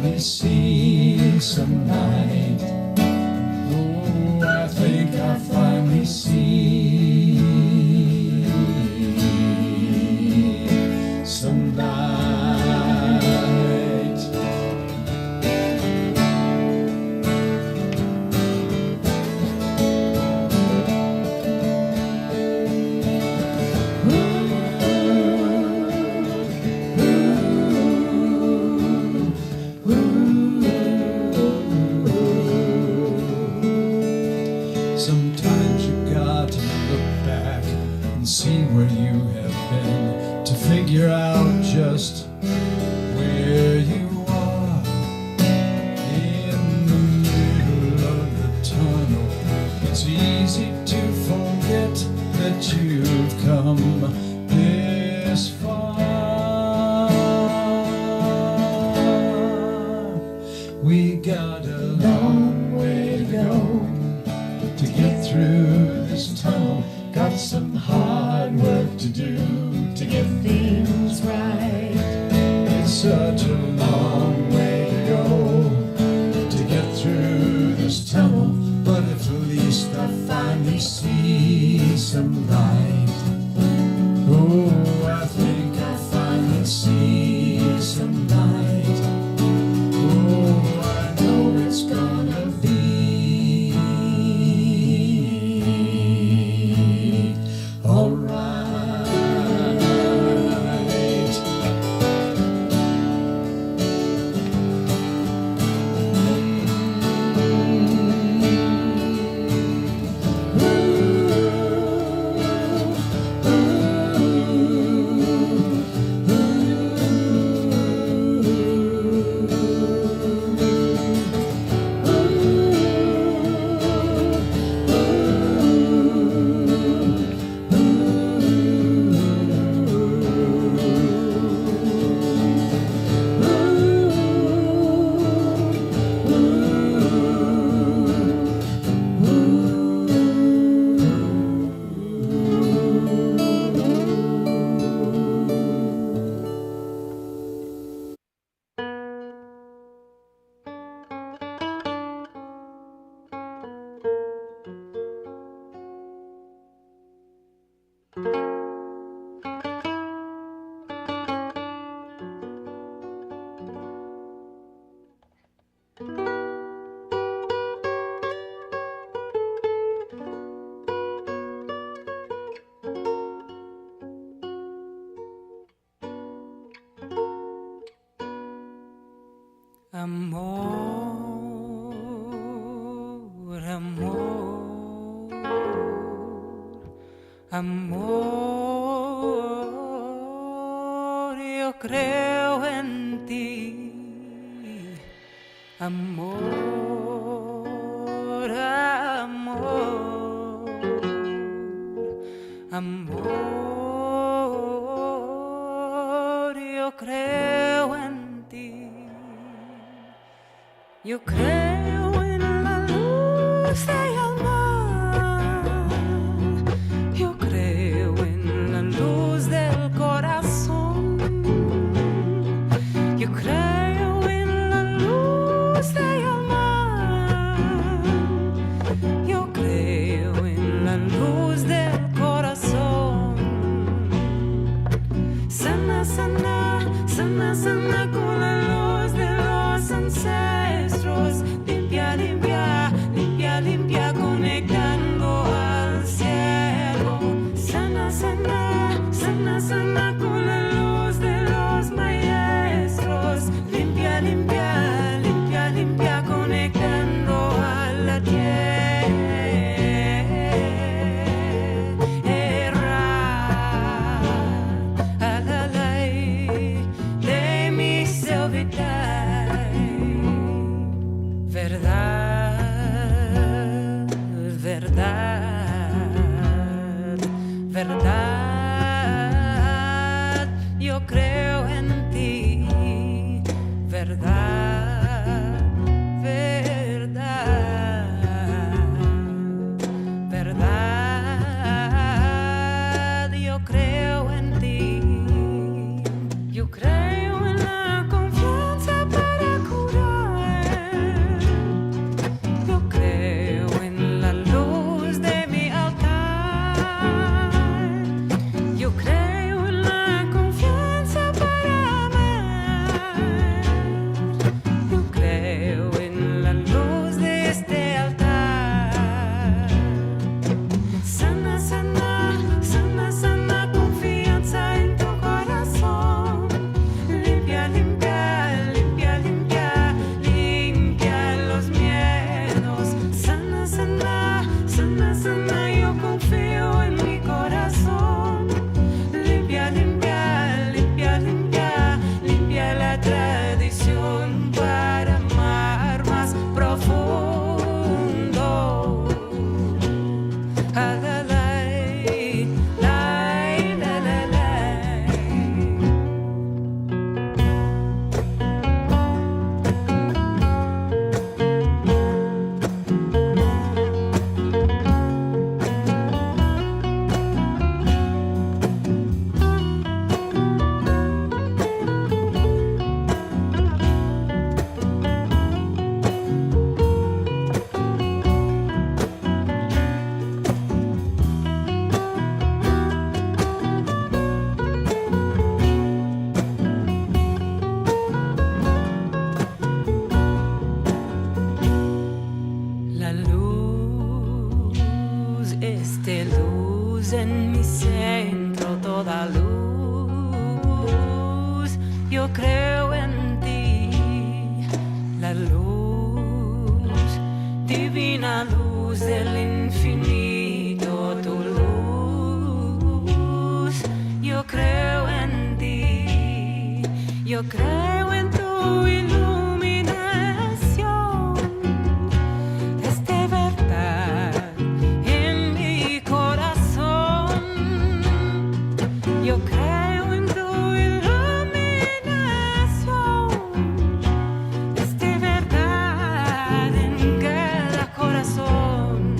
finally see some light. Oh, I think I finally see some light. Sometimes you got to look back and see where you have been to figure out just where you are. In the middle of the tunnel, it's easy to forget that you've come this far. We got a long way to go to get through this tunnel. Got some hard work to do to get things right. It's such a long way to go to get through this tunnel, but at least I finally see some light. Oh, I think I finally see some light. Oh, I know it's gonna be Amor, amor, amor, yo creo en ti. Amor, amor, amor, yo creo en ti. Yo creo en la luz del mar. Yo creo en la luz del corazón. Yo creo en la luz del mar. Yo creo en la luz del corazón. Sana, sana, sana, sana con la luz de los ancestros. Limpia, limpia, limpia, limpia, conectando al cielo. Sana, sana, sana, sana con la luz de los maestros. Limpia, limpia, limpia, limpia, conectando a la tierra. Alalay, de mi selvidad. Verdad, verdad, verdad, yo creo en ti. Verdad, verdad, verdad, yo creo en ti. Yo creo en la confianza para curar. Yo creo en tu iluminación, es de verdad en mi corazón. Yo creo en tu iluminación, es de verdad en cada corazón.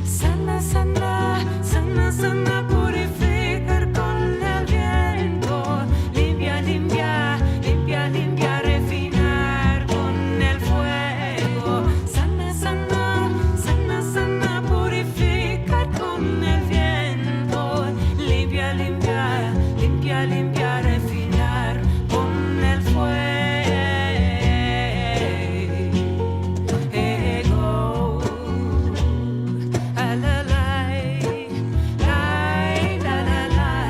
Sana, sana, sana, sana, purificar con el viento. Limpia, limpia, limpia, limpia, refinar con el fuego. Sana, sana, sana, sana, purificar con el viento. Limpia, limpia, limpia, limpia, refinar con el fuego. A la lai, lai, la la lai.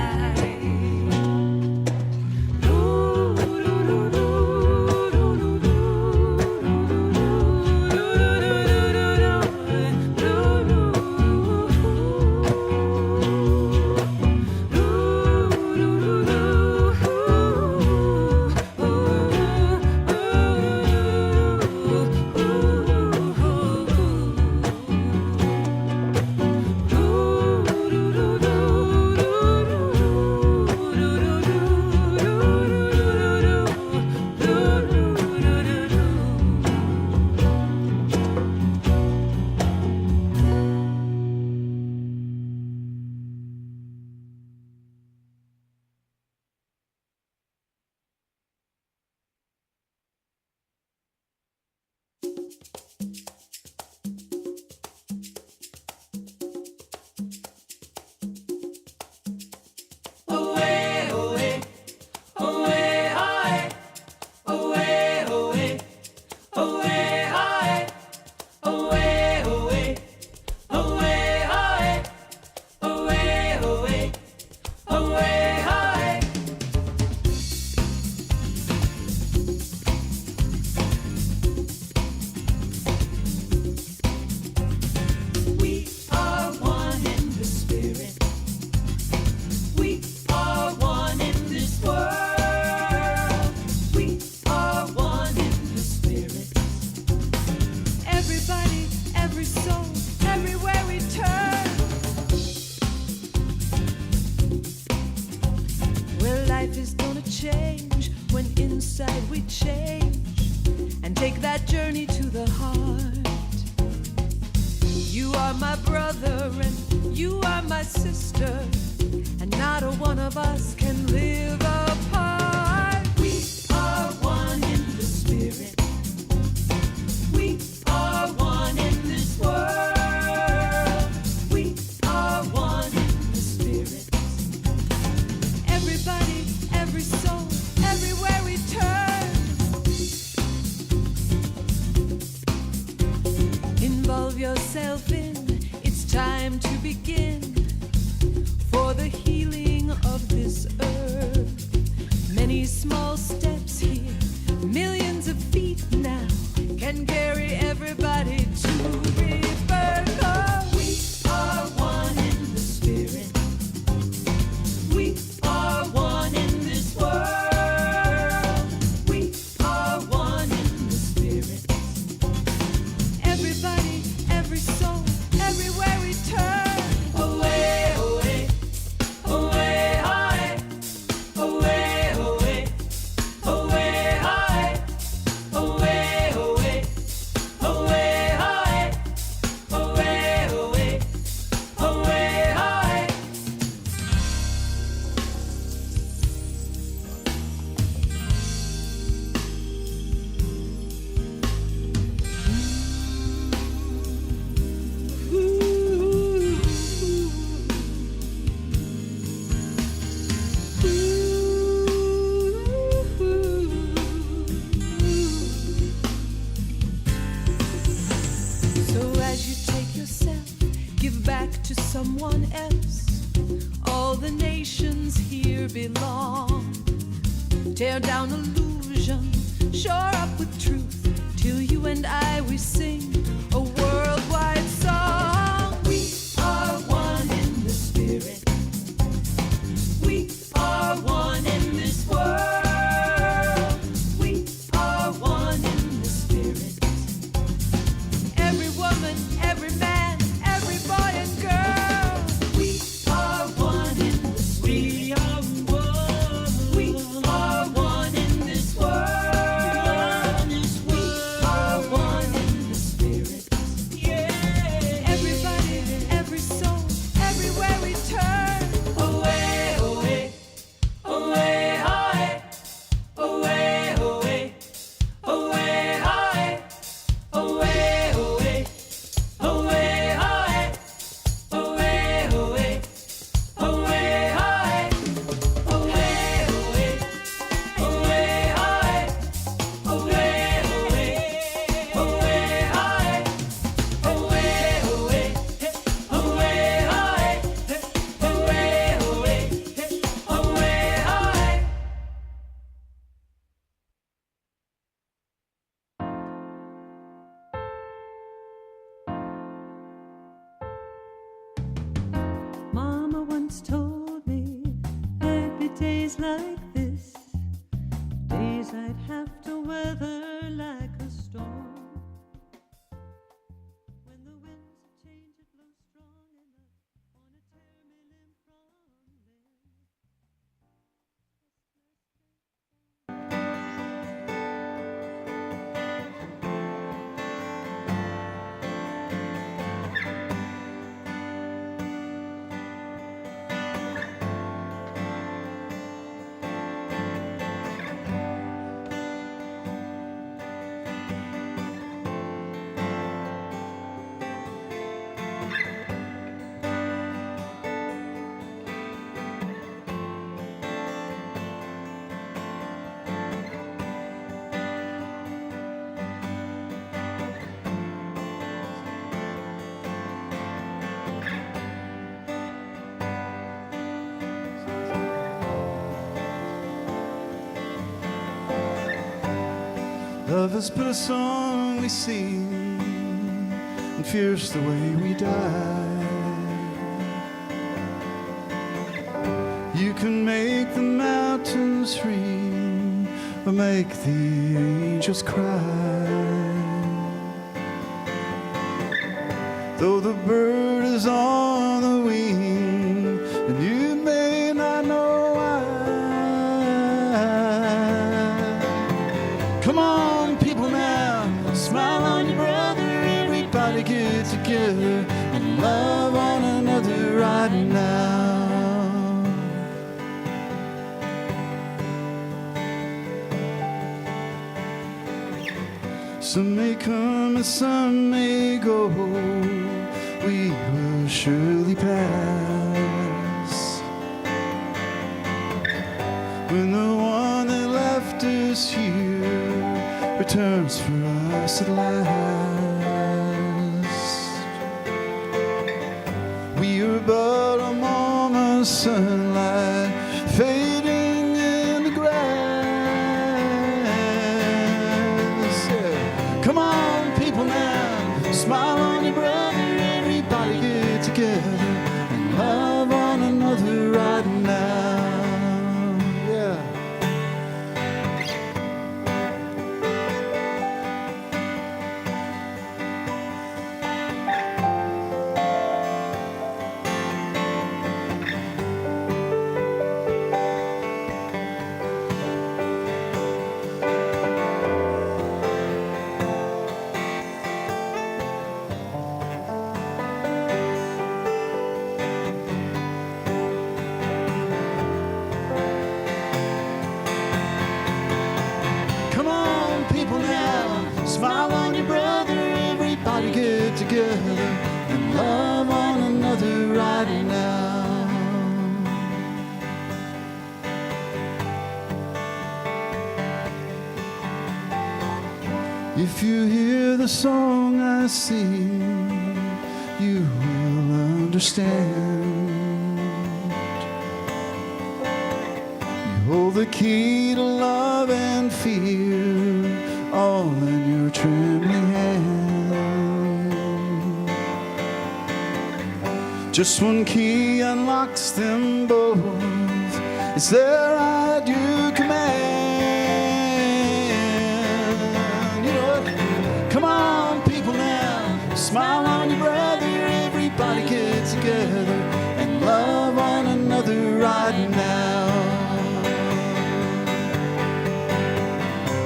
Away, away, away, aye. Away, away, away, aye. Away, away, away, aye. Away, away, away, aye. We are one in the spirit. We are one in this world. We are one in the spirit. Everybody, every soul, everywhere we turn. Well, life is gonna change when inside we change and take that journey to the heart. You are my brother and you are my sister, and not a one of us can live apart. We are one in the spirit. We are one in this world. We are one in the spirit. Everybody, every soul, everywhere we turn. Involve yourself in, it's time to begin for the healing of this earth. Many small steps here, millions of feet now, can carry everybody to rebirth. Oh, we are one in the spirit. We are one in this world. We are one in the spirit. Everybody, every soul, everywhere we turn. Away, away, away, aye. Away, away, away, aye. Away, away, away, aye. Away, away, away, aye. So as you take yourself, give back to someone else. All the nations here belong. Tear down illusion, shore up with truth, till you and I, we sing a worldwide song. We are one in the spirit. We are one in this world. days like this, days I'd have to weather like a storm. When the winds change, it blows strong enough, wanna tear me limb from Love has put a song we sing, and fierce the way we die. You can make the mountains scream, or make the angels cry. Though the bird is on the wing, and you may not know why. Come on, people now, smile on your brother. Everybody get together and love one another right now. Some may come and some may go, we will surely pass. When the one that left us here returns for us at last, we are but a moment's sunlight fading in the grass. Yeah. Come on, people now, smile on your brother. Everybody get together and love one another right now. Smile on your brother, everybody get together and love one another right now. If you hear the song I sing, you will understand. You hold the key to love and fear, all in your trembling hand. Just one key unlocks them both. It's there at your command. You know what? Come on, people now, smile on your brother. Everybody get together and love one another right now.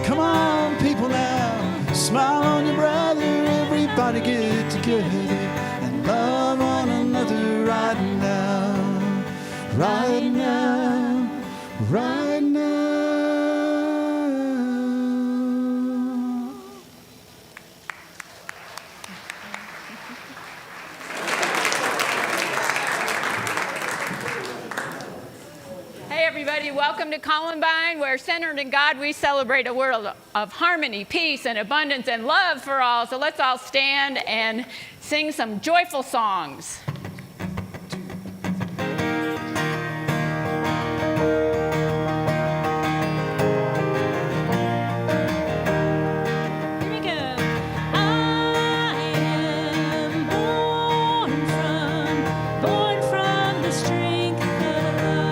Come on, people now, smile on your brother. Everybody get together and love one another right now, right now, right now. Hey everybody, welcome to Columbine, where centered in God we celebrate a world of harmony, peace, and abundance, and love for all. So let's all stand and sing some joyful songs. Born from the strength of love.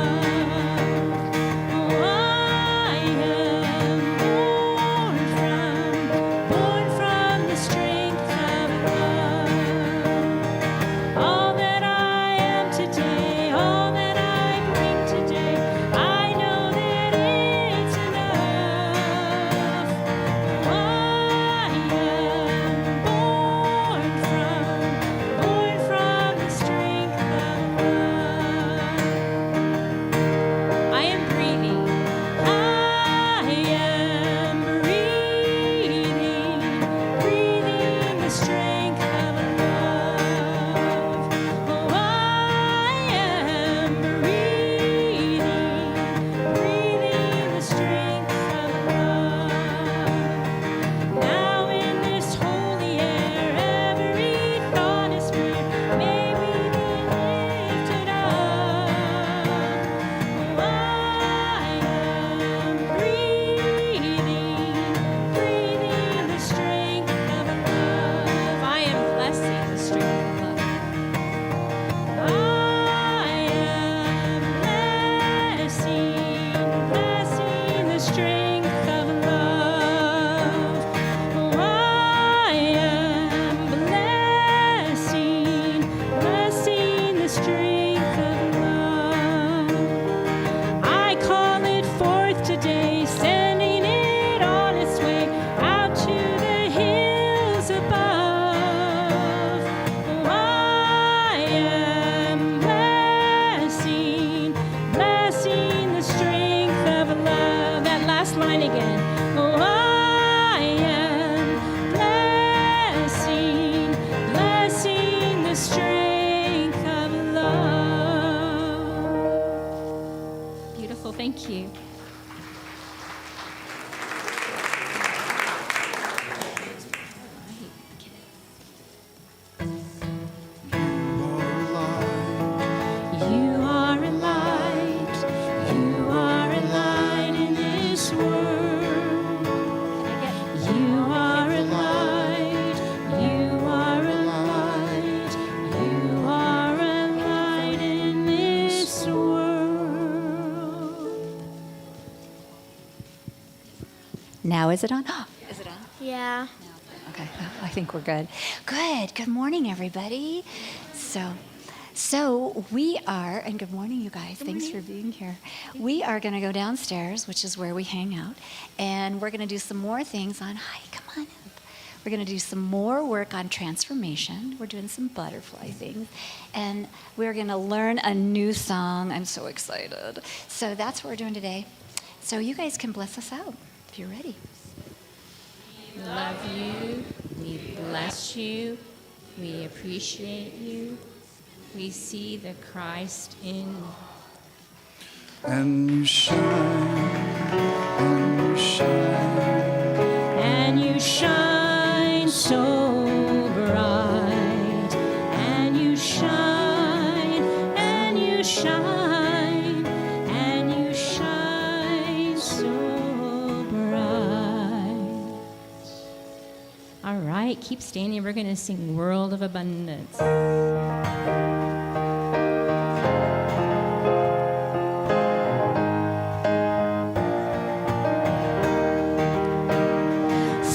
now is it on? Is it on? Yeah. Okay, I think we're good. Good morning, everybody. So we are, and good morning, you guys. Thanks for being here. We are going to go downstairs, which is where we hang out, and we're going to do some more things on, hi, come on up. We're going to do some more work on transformation. We're doing some butterfly things, and we're going to learn a new song. I'm so excited. So that's what we're doing today. So you guys can bless us out if you're ready. We love you. We bless you. We appreciate you. We see the Christ in. And you shine, and you shine, And you shine so bright. And you shine, and you shine, and you shine so bright. All right, keep standing. We're going to sing World of Abundance.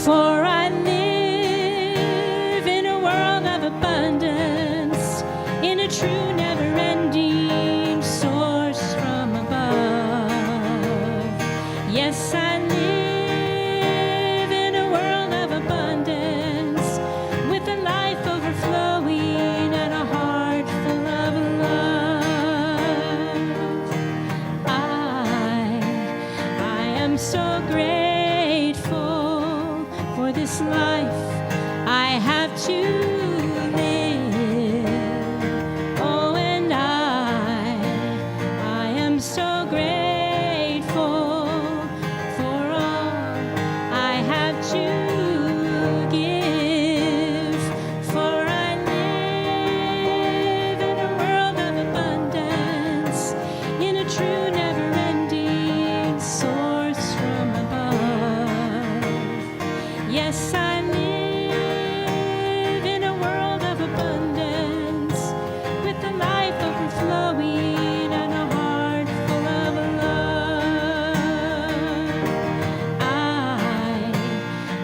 For I live in a world of abundance, in a true never-ending source from above. Yes, I live in a world of abundance, with a life overflowing and a heart full of love. I am so grateful for this life I have to live. Oh, and I am so grateful for all I have to give. For I live in a world of abundance, in a true never-ending source from above. Yes, I live in a world of abundance, with a life overflowing and a heart full of love.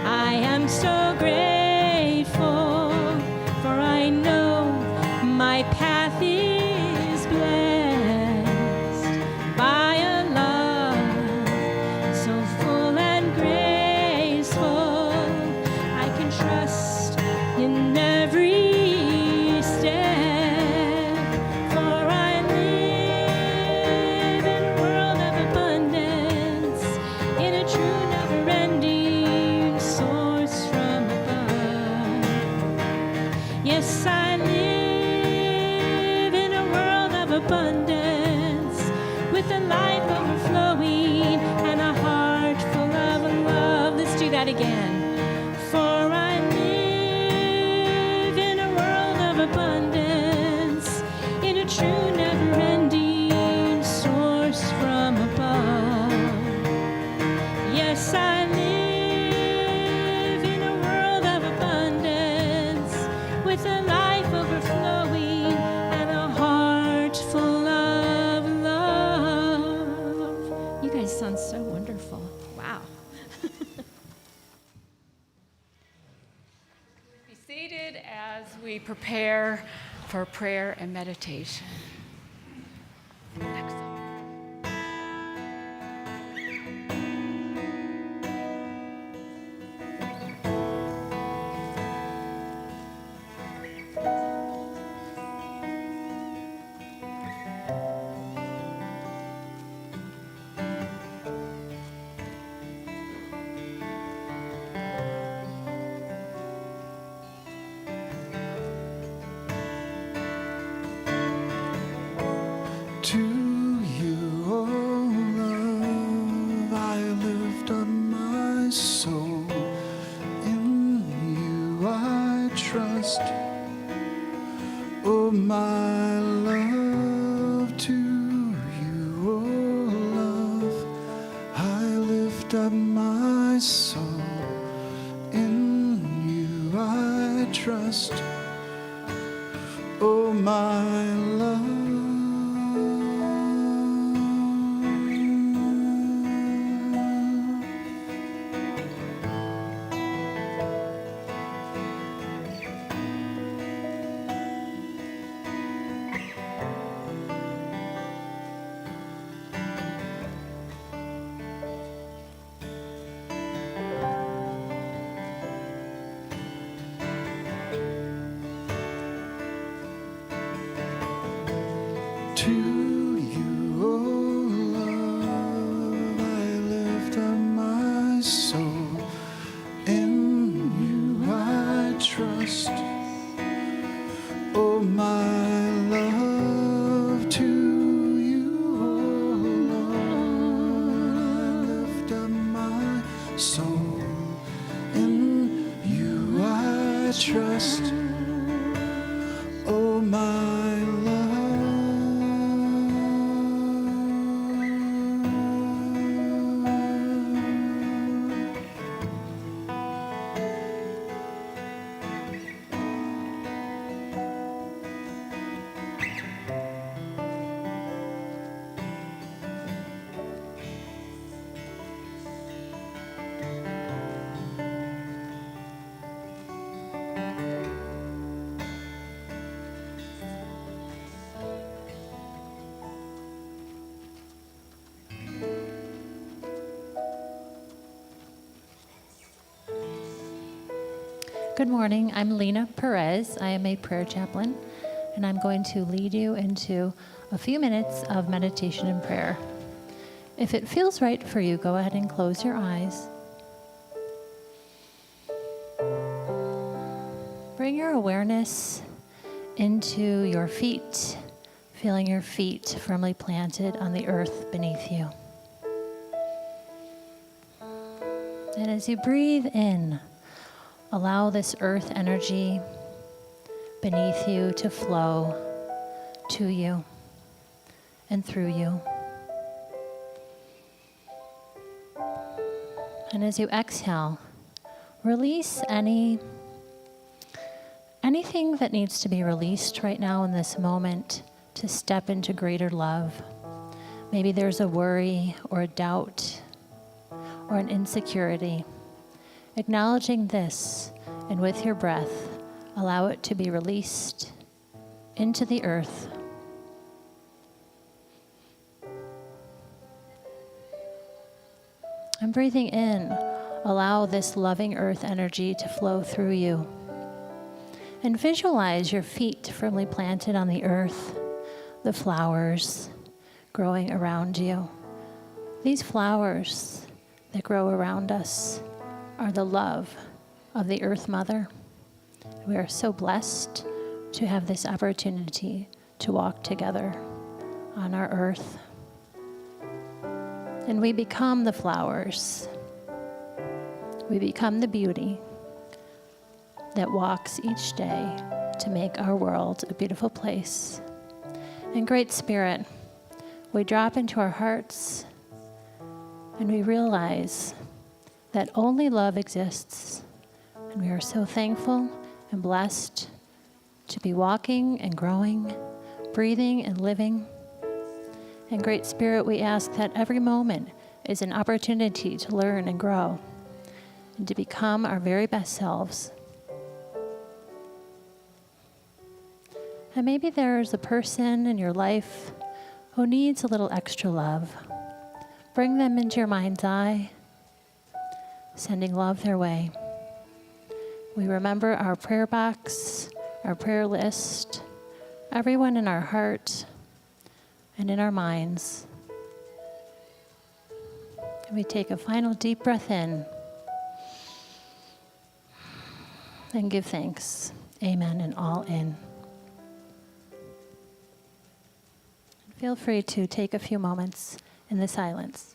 I am so grateful, for I know my path is blessed by a love so full and graceful. I can trust in every step, for I live in a world of abundance, in a true never-ending source from above. Yes, I live in a world of abundance, with a life overflowing and a heart full of love. Let's do that again. For I live in a world of abundance, in a true never-ending source from above. Yes, I live in a world of abundance, with a life overflowing and a heart full of love. You guys sound so wonderful. Wow. Be seated as we prepare for prayer and meditation. Next song. To you, oh love, I lift up my soul. In you I trust. Oh, my love, to you, oh love, I lift up my soul. In you I trust. Oh, my love. trust, oh my love. Good morning. I'm Lena Perez. I am a prayer chaplain, and I'm going to lead you into a few minutes of meditation and prayer. If it feels right for you, go ahead and close your eyes. Bring your awareness into your feet, feeling your feet firmly planted on the earth beneath you. And as you breathe in, allow this earth energy beneath you to flow to you and through you. And as you exhale, release anything that needs to be released right now in this moment to step into greater love. Maybe there's a worry or a doubt or an insecurity. Acknowledging this, and with your breath, allow it to be released into the earth. And breathing in, allow this loving earth energy to flow through you. And visualize your feet firmly planted on the earth, the flowers growing around you. These flowers that grow around us are the love of the Earth Mother. We are so blessed to have this opportunity to walk together on our earth. And we become the flowers. We become the beauty that walks each day to make our world a beautiful place. And Great Spirit, we drop into our hearts and we realize that only love exists. And we are so thankful and blessed to be walking and growing, breathing and living. And Great Spirit, we ask that every moment is an opportunity to learn and grow and to become our very best selves. And maybe there's a person in your life who needs a little extra love. Bring them into your mind's eye, sending love their way. We remember our prayer box, our prayer list, everyone in our heart and in our minds. And we take a final deep breath in and give thanks. Amen and all in. Feel free to take a few moments in the silence.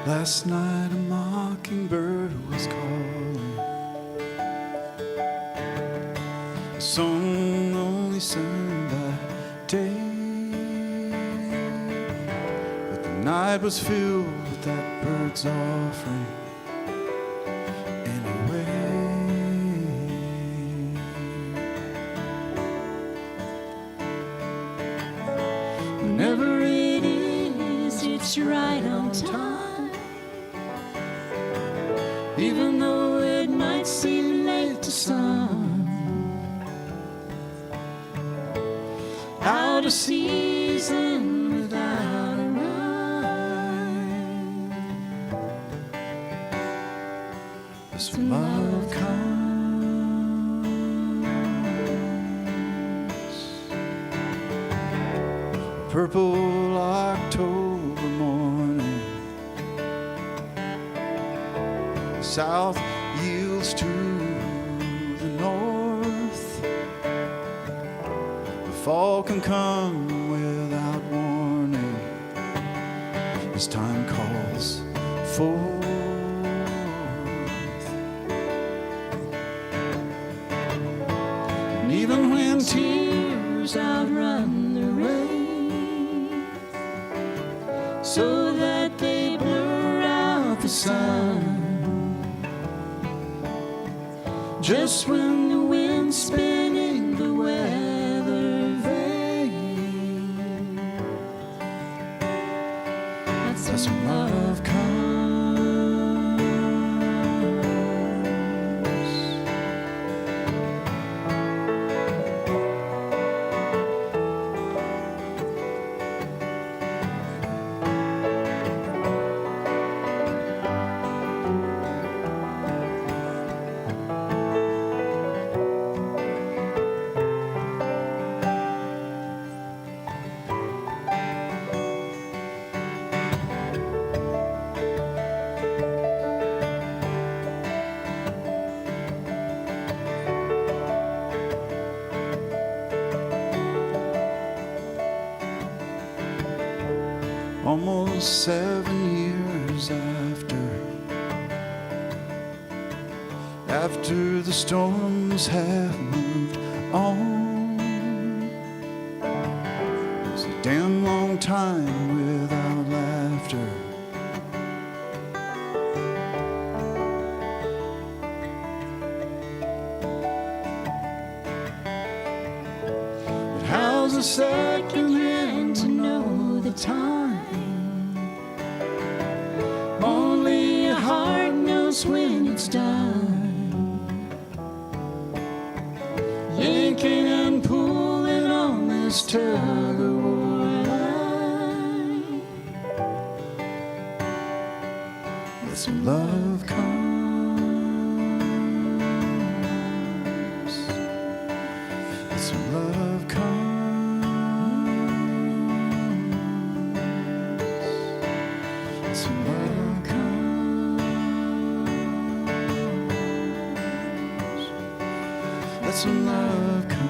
Last night a mockingbird was calling, a song only sung by day, but the night was filled with that bird's offering anyway. Whenever it is, it's right on time. Even though it might seem late to some, out of season without a rhyme. As love comes, purple October morning, south yields to the north. The fall can come without warning as time calls forth. And even when tears outrun the rain, so that they blur out the sun, just when the wind's spinning the weather vane, that's when love comes. Almost 7 years after the storms have moved on, it's a damn long time without laughter. But how's a second hand to know the time? Only your heart knows when it's done, yanking and pulling on this tug-of-war line. That's when love comes. That's when love comes. That's when love comes. That's when love comes.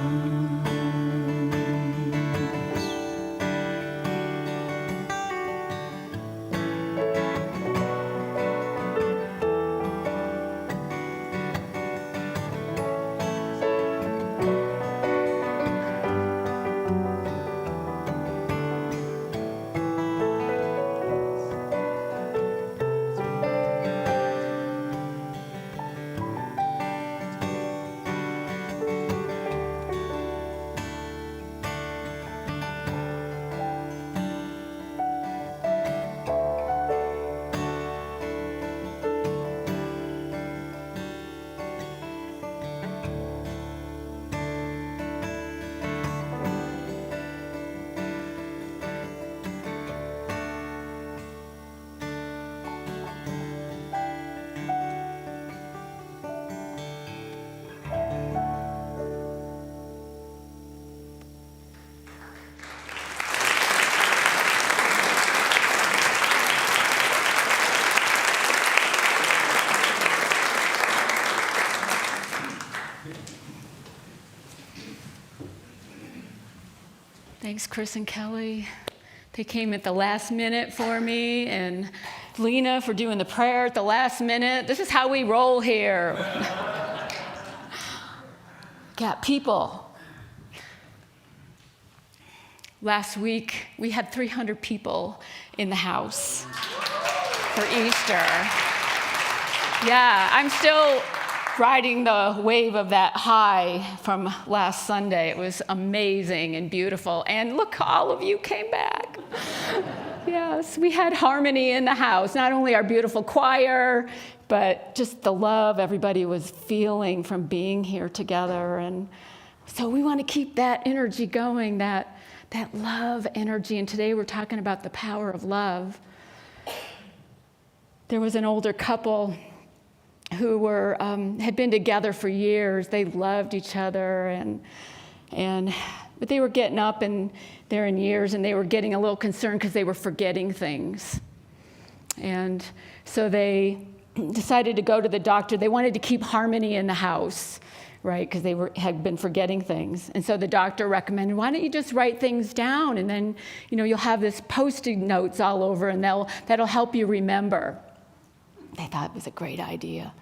Thanks, Chris and Kelly. They came at the last minute for me, and Lena for doing the prayer at the last minute. This is how we roll here. Got people. Last week, we had 300 people in the house for Easter. Yeah, I'm still riding the wave of that high from last Sunday. It was amazing and beautiful. And look, all of you came back. Yes, we had harmony in the house. Not only our beautiful choir, but just the love everybody was feeling from being here together. And so we want to keep that energy going, that love energy. And today we're talking about the power of love. There was an older couple who had been together for years. They loved each other, but they were getting up and they're in years, and they were getting a little concerned because they were forgetting things. And so they decided to go to the doctor. They wanted to keep harmony in the house, right? Because they had been forgetting things. And so the doctor recommended, why don't you just write things down, and then you'll have this Post-it notes all over, and that'll help you remember. They thought it was a great idea.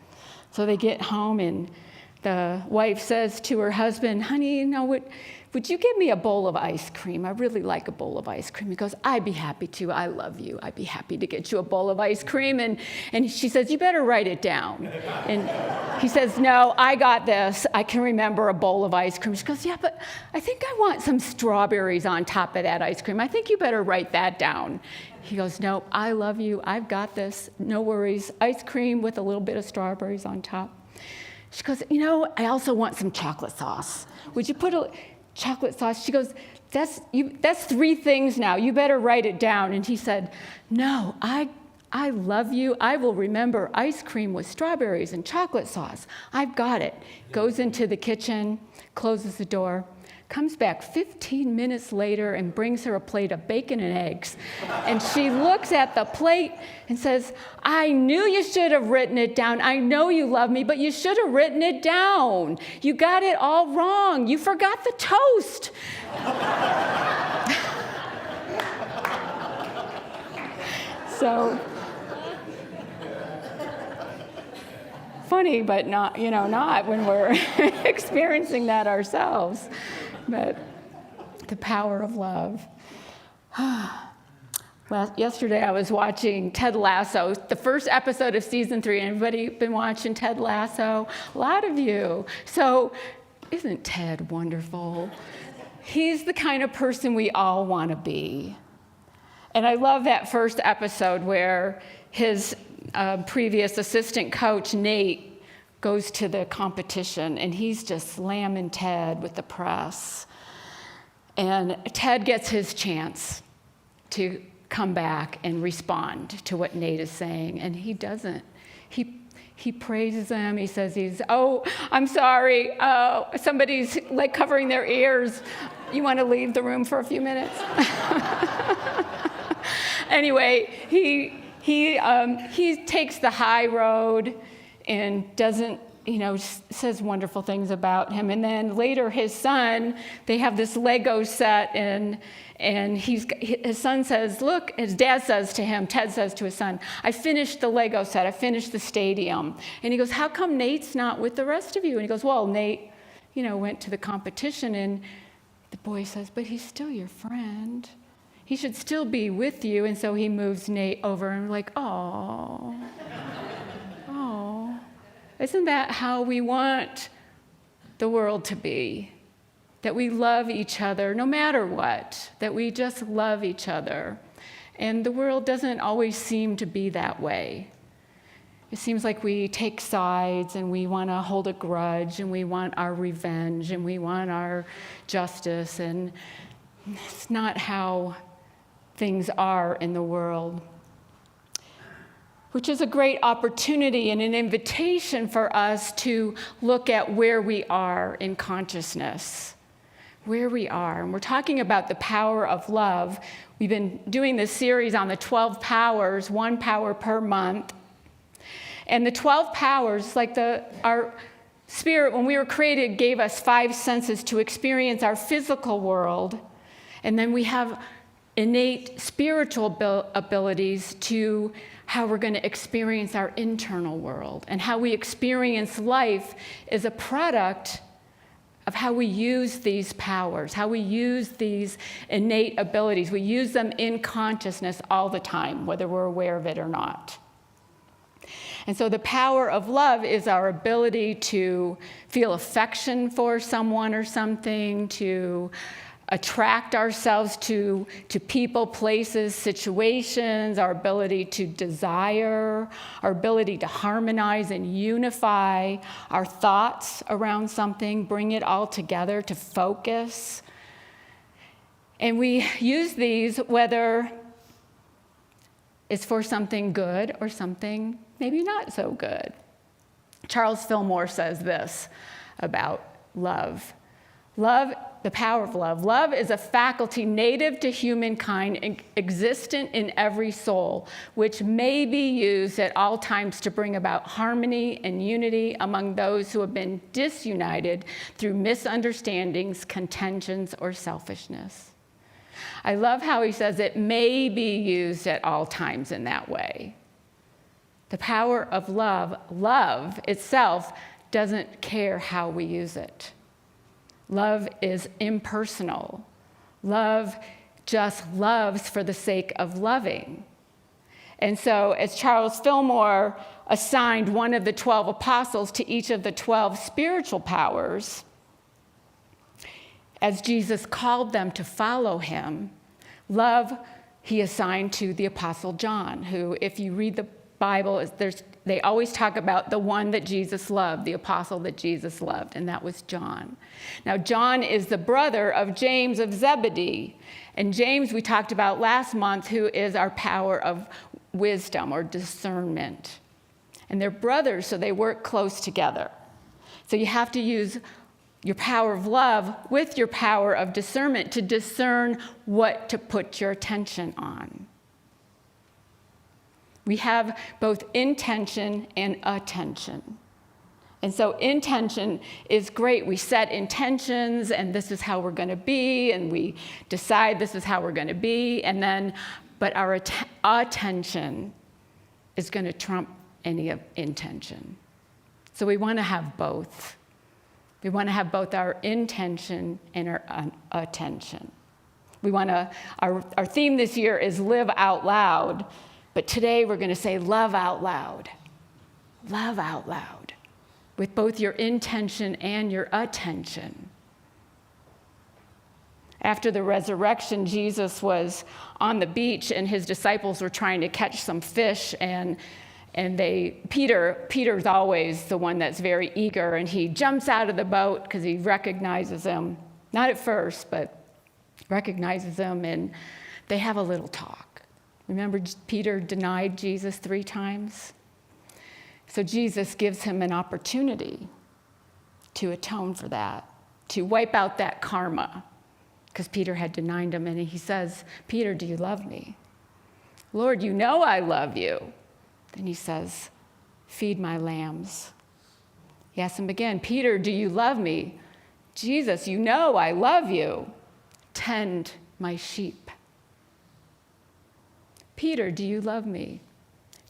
So they get home, and the wife says to her husband, honey, would you give me a bowl of ice cream? I really like a bowl of ice cream. He goes, I'd be happy to. I love you. I'd be happy to get you a bowl of ice cream. And she says, you better write it down. And he says, no, I got this. I can remember a bowl of ice cream. She goes, yeah, but I think I want some strawberries on top of that ice cream. I think you better write that down. He goes, no, I love you. I've got this. No worries. Ice cream with a little bit of strawberries on top. She goes, I also want some chocolate sauce. Would you put a chocolate sauce? She goes, that's 3 things now. You better write it down. And he said, no, I love you. I will remember ice cream with strawberries and chocolate sauce. I've got it. Goes into the kitchen, closes the door, comes back 15 minutes later and brings her a plate of bacon and eggs. And she looks at the plate and says, I knew you should have written it down. I know you love me, but you should have written it down. You got it all wrong. You forgot the toast. So, funny, but not when we're experiencing that ourselves. But the power of love. Well, yesterday I was watching Ted Lasso, the first episode of season 3. Anybody been watching Ted Lasso? A lot of you. So isn't Ted wonderful? He's the kind of person we all want to be. And I love that first episode where his previous assistant coach, Nate, goes to the competition, and he's just slamming Ted with the press. And Ted gets his chance to come back and respond to what Nate is saying, and he doesn't. He praises him. He says I'm sorry. Somebody's covering their ears. You want to leave the room for a few minutes? Anyway, he takes the high road and doesn't, says wonderful things about him. And then later his son, they have this Lego set, and his son says, look, his dad says to him, Ted says to his son, I finished the Lego set, I finished the stadium. And he goes, how come Nate's not with the rest of you? And he goes, well, Nate, went to the competition. And the boy says, but he's still your friend. He should still be with you. And so he moves Nate over, and we're like, oh. Isn't that how we want the world to be? That we love each other no matter what, that we just love each other. And the world doesn't always seem to be that way. It seems like we take sides, and we want to hold a grudge, and we want our revenge, and we want our justice, and it's not how things are in the world. Which is a great opportunity and an invitation for us to look at where we are in consciousness, where we are. And we're talking about the power of love. We've been doing this series on the 12 powers, 1 power per month. And the 12 powers, our spirit, when we were created, gave us 5 senses to experience our physical world. And then we have innate spiritual abilities to how we're going to experience our internal world. And how we experience life is a product of how we use these powers, how we use these innate abilities. We use them in consciousness all the time, whether we're aware of it or not. And so the power of love is our ability to feel affection for someone or something, to attract ourselves to people, places, situations, our ability to desire, our ability to harmonize and unify our thoughts around something, bring it all together, to focus. And we use these whether it's for something good or something maybe not so good. Charles Fillmore says this about love. The power of love. Love is a faculty native to humankind, existent in every soul, which may be used at all times to bring about harmony and unity among those who have been disunited through misunderstandings, contentions, or selfishness. I love how he says it may be used at all times in that way. The power of love itself doesn't care how we use it. Love is impersonal. Love just loves for the sake of loving. And so, as Charles Fillmore assigned one of the 12 apostles to each of the 12 spiritual powers, as Jesus called them to follow him, love he assigned to the Apostle John, who, if you read the Bible, they always talk about the one that Jesus loved, the apostle that Jesus loved, and that was John. Now, John is the brother of James of Zebedee. And James, we talked about last month, who is our power of wisdom or discernment. And they're brothers, so they work close together. So you have to use your power of love with your power of discernment to discern what to put your attention on. We have both intention and attention. And so intention is great. We set intentions, and this is how we're going to be, and we decide this is how we're going to be, and then, but our attention is going to trump any intention. So we want to have both. We want to have both our intention and our attention. We want to, our theme this year is live out loud. But today we're going to say love out loud. Love out loud. With both your intention and your attention. After the resurrection, Jesus was on the beach and his disciples were trying to catch some fish, and Peter's always the one that's very eager, and he jumps out of the boat because he recognizes him. Not at first, but recognizes him, and they have a little talk. Remember, Peter denied Jesus 3 times? So Jesus gives him an opportunity to atone for that, to wipe out that karma, because Peter had denied him. And he says, Peter, do you love me? Lord, you know I love you. Then he says, feed my lambs. He asks him again, Peter, do you love me? Jesus, you know I love you. Tend my sheep. Peter, do you love me?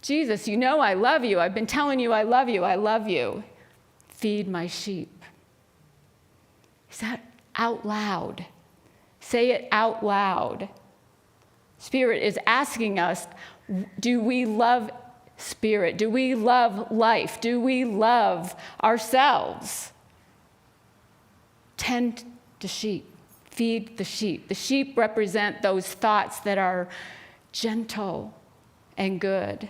Jesus, you know I love you. I've been telling you I love you. I love you. Feed my sheep. Is that out loud? Say it out loud. Spirit is asking us, do we love Spirit? Do we love life? Do we love ourselves? Tend the sheep. Feed the sheep. The sheep represent those thoughts that are gentle and good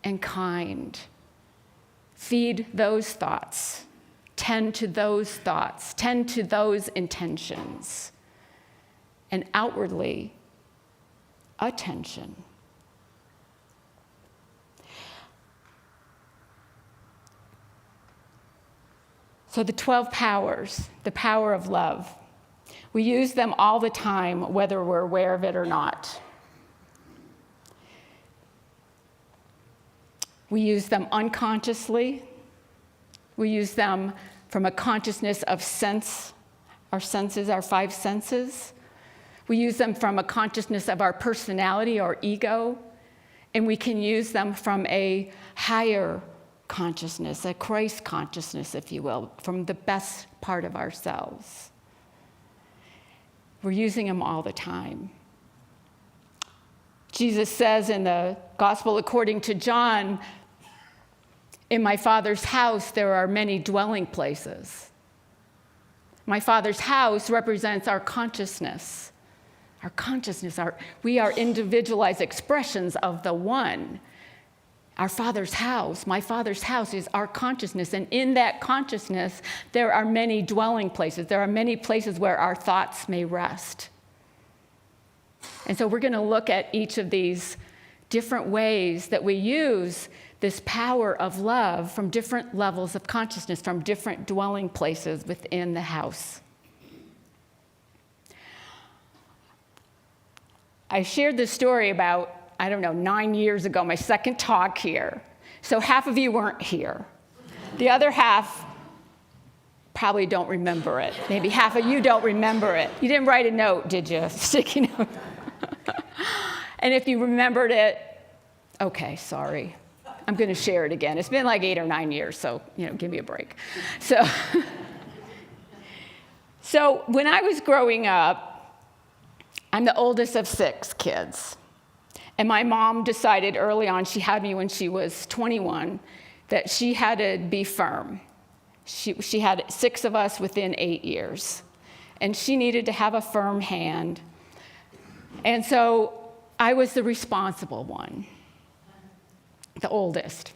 and kind. Feed those thoughts. Tend to those thoughts. Tend to those intentions. And outwardly, attention. So the 12 powers, the power of love, we use them all the time, whether we're aware of it or not. We use them unconsciously. We use them from a consciousness of sense, our senses, our 5 senses. We use them from a consciousness of our personality or ego, and we can use them from a higher consciousness, a Christ consciousness, if you will, from the best part of ourselves. We're using them all the time. Jesus says in the Gospel according to John, in my Father's house there are many dwelling places. My Father's house represents our consciousness. Our consciousness, we are individualized expressions of the one. Our Father's house, my Father's house is our consciousness. And in that consciousness, there are many dwelling places. There are many places where our thoughts may rest. And so we're going to look at each of these different ways that we use this power of love from different levels of consciousness, from different dwelling places within the house. I shared this story about, 9 years ago, my second talk here. So half of you weren't here. The other half probably don't remember it. Maybe half of you don't remember it. You didn't write a note, did you? Sticky note. And if you remembered it, okay, sorry. I'm going to share it again. It's been like 8 or 9 years, so, give me a break. So when I was growing up, I'm the oldest of 6 kids. And my mom decided early on, she had me when she was 21, that she had to be firm. She had 6 of us within 8 years. And she needed to have a firm hand. And so I was the responsible one, the oldest.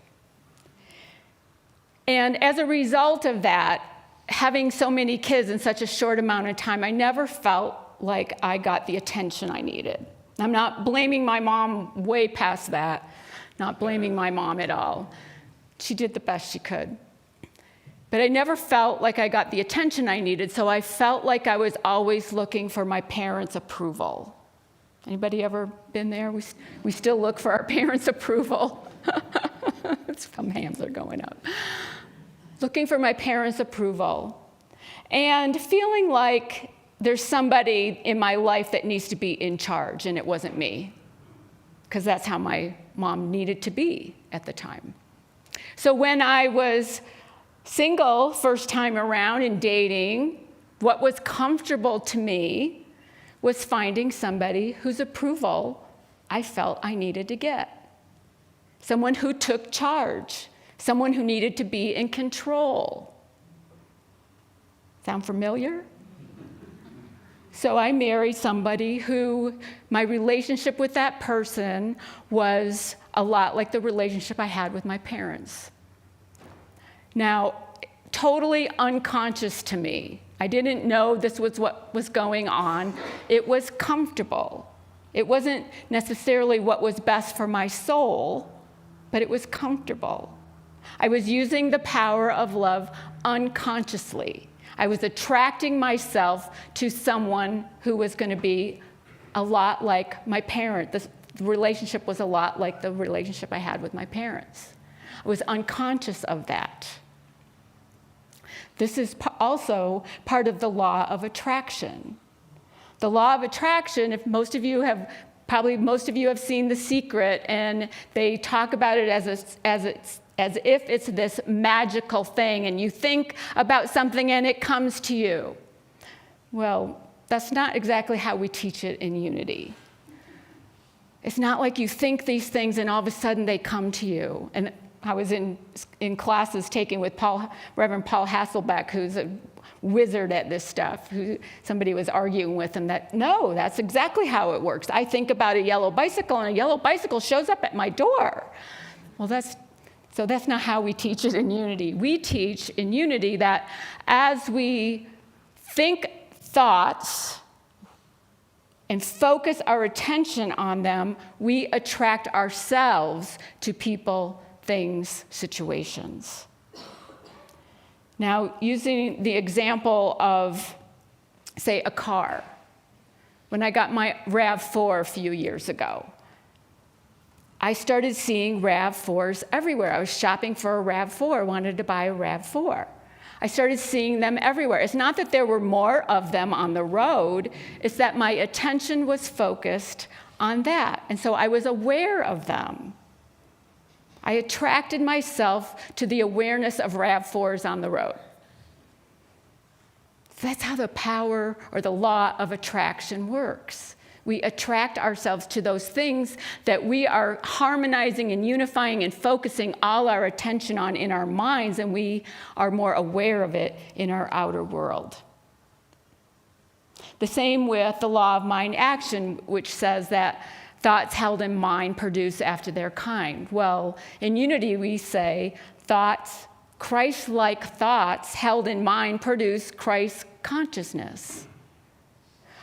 And as a result of that, having so many kids in such a short amount of time, I never felt like I got the attention I needed. I'm not blaming my mom way past that, not blaming my mom at all. She did the best she could. But I never felt like I got the attention I needed, so I felt like I was always looking for my parents' approval. Anybody ever been there? We still look for our parents' approval. Some hands are going up. Looking for my parents' approval. And feeling like there's somebody in my life that needs to be in charge, and it wasn't me. Because that's how my mom needed to be at the time. So when I was single, first time around and dating, what was comfortable to me was finding somebody whose approval I felt I needed to get. Someone who took charge. Someone who needed to be in control. Sound familiar? So I married somebody who, my relationship with that person was a lot like the relationship I had with my parents. Now, totally unconscious to me. I didn't know this was what was going on. It was comfortable. It wasn't necessarily what was best for my soul, but it was comfortable. I was using the power of love unconsciously. I was attracting myself to someone who was going to be a lot like my parent. The relationship was a lot like the relationship I had with my parents. I was unconscious of that. This is also part of the law of attraction. The law of attraction, if most of you have seen The Secret, and they talk about it as if it's this magical thing, and you think about something and it comes to you. Well, that's not exactly how we teach it in Unity. It's not like you think these things and all of a sudden they come to you. And I was in classes taking with Reverend Paul Hasselbeck, who's a wizard at this stuff. Somebody was arguing with him that, no, that's exactly how it works. I think about a yellow bicycle, and a yellow bicycle shows up at my door. Well, that's not how we teach it in Unity. We teach in Unity that as we think thoughts and focus our attention on them, we attract ourselves to people, things, situations. Now, using the example of, say, a car. When I got my RAV4 a few years ago, I started seeing RAV4s everywhere. I was shopping for a RAV4, wanted to buy a RAV4. I started seeing them everywhere. It's not that there were more of them on the road, it's that my attention was focused on that. And so I was aware of them. I attracted myself to the awareness of RAV4s on the road. That's how the power or the law of attraction works. We attract ourselves to those things that we are harmonizing and unifying and focusing all our attention on in our minds, and we are more aware of it in our outer world. The same with the law of mind action, which says that thoughts held in mind produce after their kind. Well, in Unity we say thoughts, Christ-like thoughts held in mind produce Christ consciousness.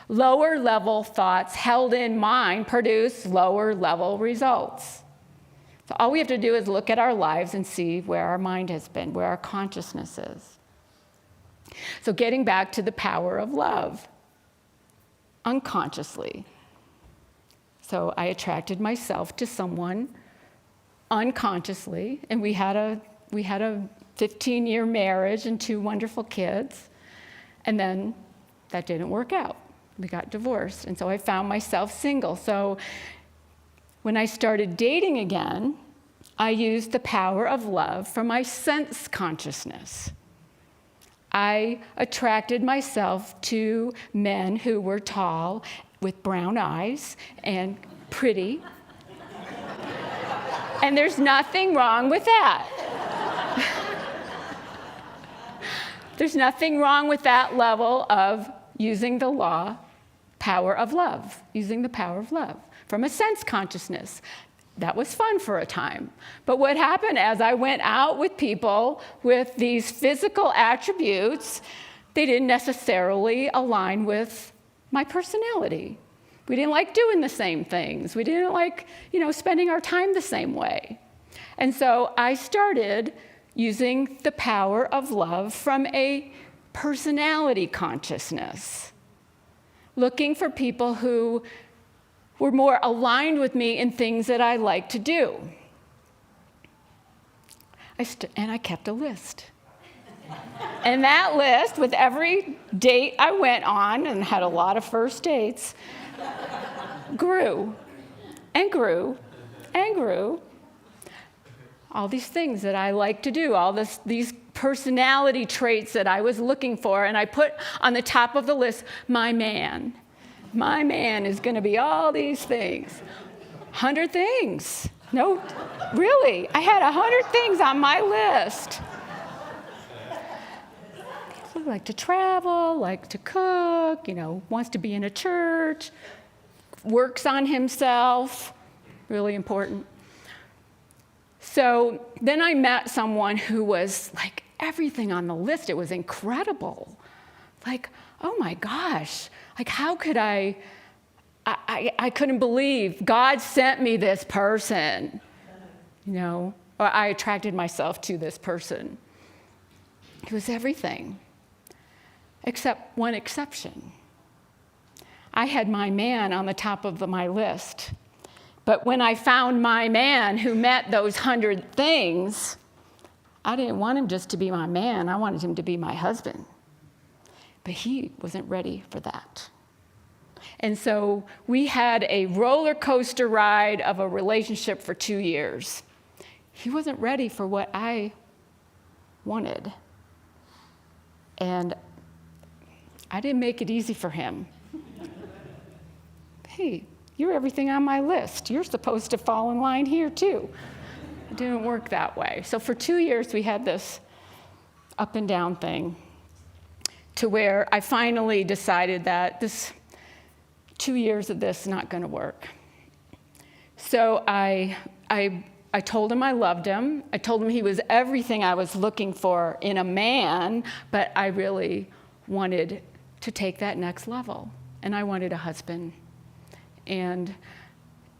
Lower level thoughts held in mind produce lower level results. So all we have to do is look at our lives and see where our mind has been, where our consciousness is. So getting back to the power of love, unconsciously. So I attracted myself to someone unconsciously, and we had a 15-year marriage and 2 wonderful kids, and then that didn't work out. We got divorced, and so I found myself single. So when I started dating again, I used the power of love for my sense consciousness. I attracted myself to men who were tall, with brown eyes, and pretty. And there's nothing wrong with that. There's nothing wrong with that level of using the power of love, using the power of love from a sense consciousness. That was fun for a time. But what happened as I went out with people with these physical attributes, they didn't necessarily align with my personality. We didn't like doing the same things. We didn't like, spending our time the same way. And so I started using the power of love from a personality consciousness, looking for people who were more aligned with me in things that I like to do. And I kept a list. And that list, with every date I went on, and had a lot of first dates, grew and grew and grew. All these things that I like to do, these personality traits that I was looking for, and I put on the top of the list, my man. My man is going to be all these things. 100 things. No, really, I had 100 things on my list. Like to travel, like to cook, wants to be in a church, works on himself, really important. So then I met someone who was like everything on the list. It was incredible. Like, oh my gosh, like how could I couldn't believe God sent me this person, or I attracted myself to this person. It was everything. Except one exception. I had my man on the top of my list. But when I found my man who met those 100 things, I didn't want him just to be my man. I wanted him to be my husband. But he wasn't ready for that. And so we had a roller coaster ride of a relationship for 2 years. He wasn't ready for what I wanted. And I didn't make it easy for him. Hey, you're everything on my list. You're supposed to fall in line here too. It didn't work that way. So for 2 years, we had this up and down thing to where I finally decided that this 2 years of this is not going to work. So I told him I loved him. I told him he was everything I was looking for in a man, but I really wanted to take that next level. And I wanted a husband. And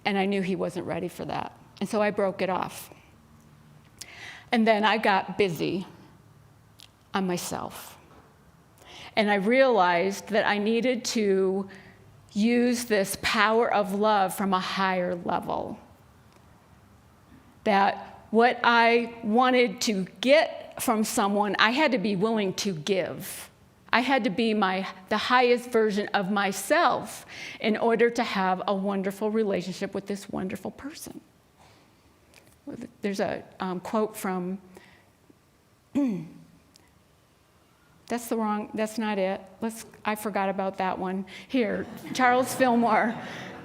I knew he wasn't ready for that. And so I broke it off. And then I got busy on myself. And I realized that I needed to use this power of love from a higher level. That what I wanted to get from someone, I had to be willing to give. I had to be the highest version of myself in order to have a wonderful relationship with this wonderful person. There's a quote from, that's not it. I forgot about that one. Here, Charles Fillmore.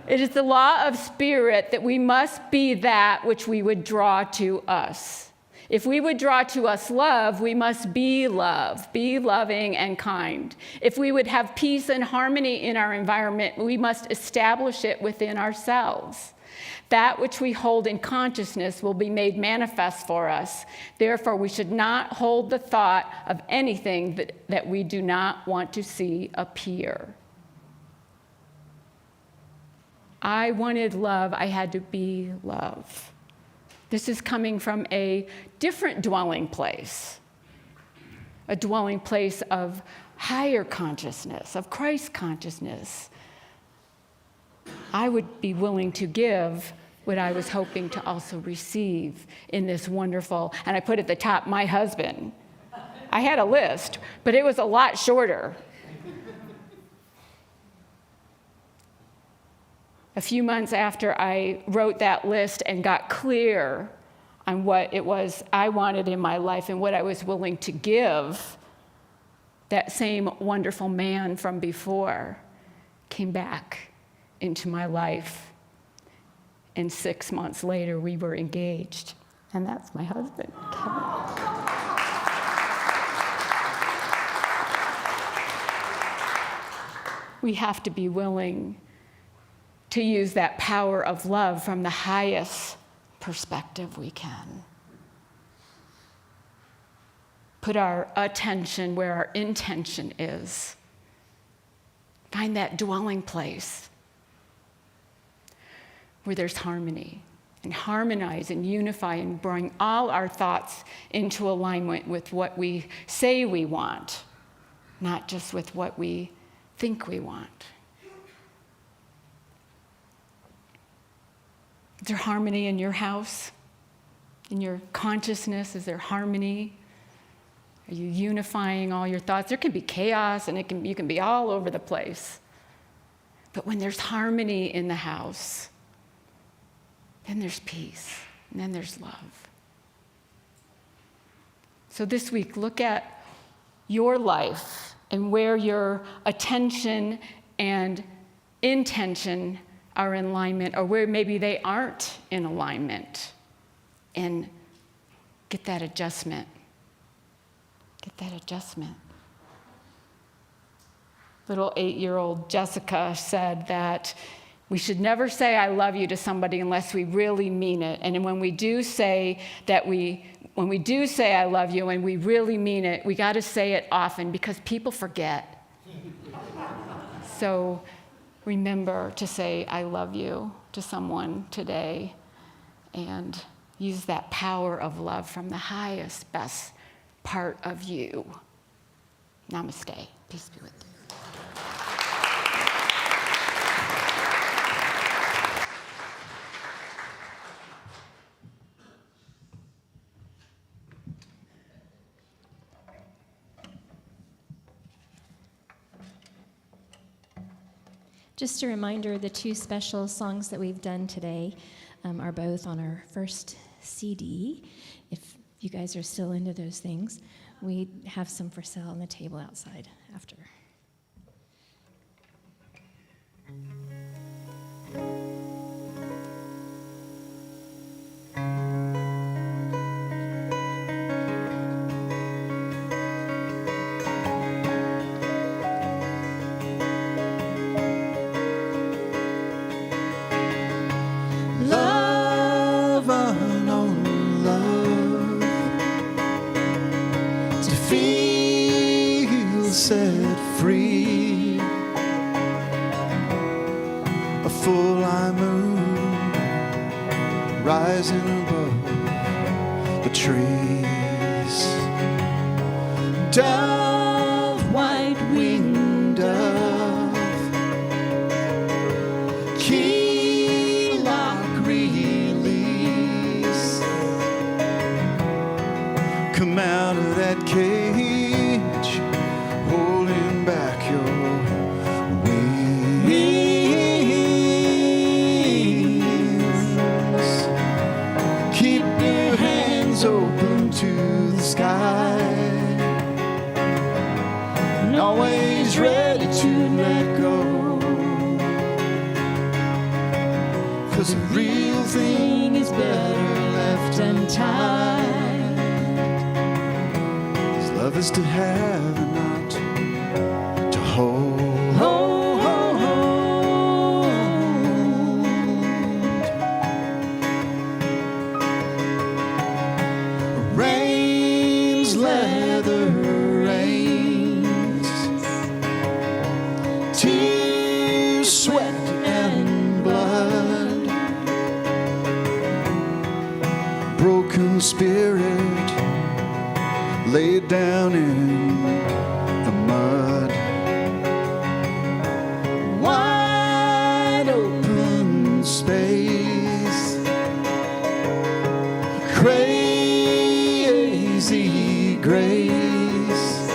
It is the law of spirit that we must be that which we would draw to us. If we would draw to us love, we must be love, be loving and kind. If we would have peace and harmony in our environment, we must establish it within ourselves. That which we hold in consciousness will be made manifest for us. Therefore, we should not hold the thought of anything that we do not want to see appear. I wanted love, I had to be love. This is coming from a different dwelling place, a dwelling place of higher consciousness, of Christ consciousness. I would be willing to give what I was hoping to also receive in this wonderful, and I put at the top, my husband. I had a list, but it was a lot shorter. A few months after I wrote that list and got clear on what it was I wanted in my life and what I was willing to give, that same wonderful man from before came back into my life. And 6 months later, we were engaged. And that's my husband, Kevin. We have to be willing to use that power of love from the highest perspective we can. Put our attention where our intention is. Find that dwelling place where there's harmony, and harmonize and unify and bring all our thoughts into alignment with what we say we want, not just with what we think we want. Is there harmony in your house? In your consciousness, is there harmony? Are you unifying all your thoughts? There can be chaos and you can be all over the place. But when there's harmony in the house, then there's peace, and then there's love. So this week, look at your life and where your attention and intention are in alignment, or where maybe they aren't in alignment, and get that adjustment. Get that adjustment. Little 8-year-old Jessica said that we should never say I love you to somebody unless we really mean it. And when we do say I love you and we really mean it, we got to say it often because people forget. So remember to say I love you to someone today and use that power of love from the highest, best part of you. Namaste. Peace be with you. Just a reminder, the 2 special songs that we've done today are both on our first CD. If you guys are still into those things, we have some for sale on the table outside after. Set free, a full eye moon rising above the trees, dove, white-winged dove, key lock release, come out of 'cause the real thing is better left untied. 'Cause love is to have and not to hold. Rains, leather rains, tears, sweat, and blood. Broken spirit laid down in the mud. Wide open space, crazy grace.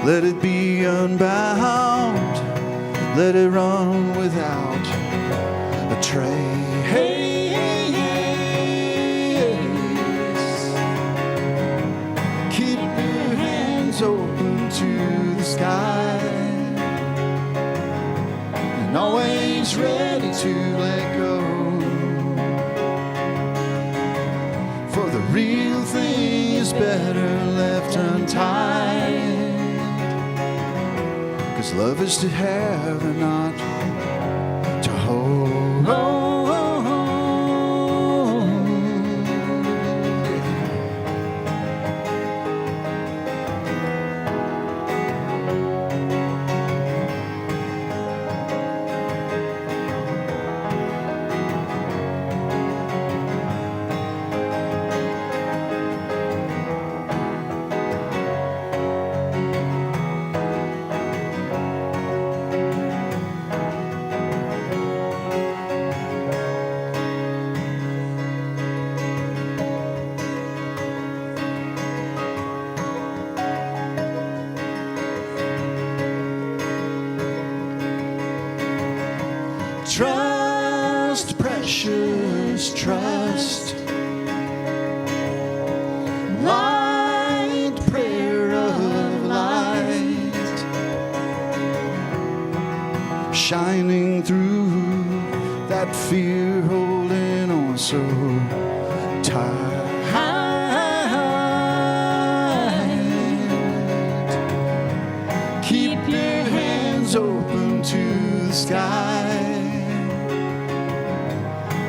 Let it be unbound, let it run without a trace. Keep your hands open to the sky, and always ready to let go. For the real thing is better left untied. 'Cause love is to have and not to hold. Trust, precious trust, light, prayer of light, shining through that fear holding on so tight. Keep your hands open to the sky,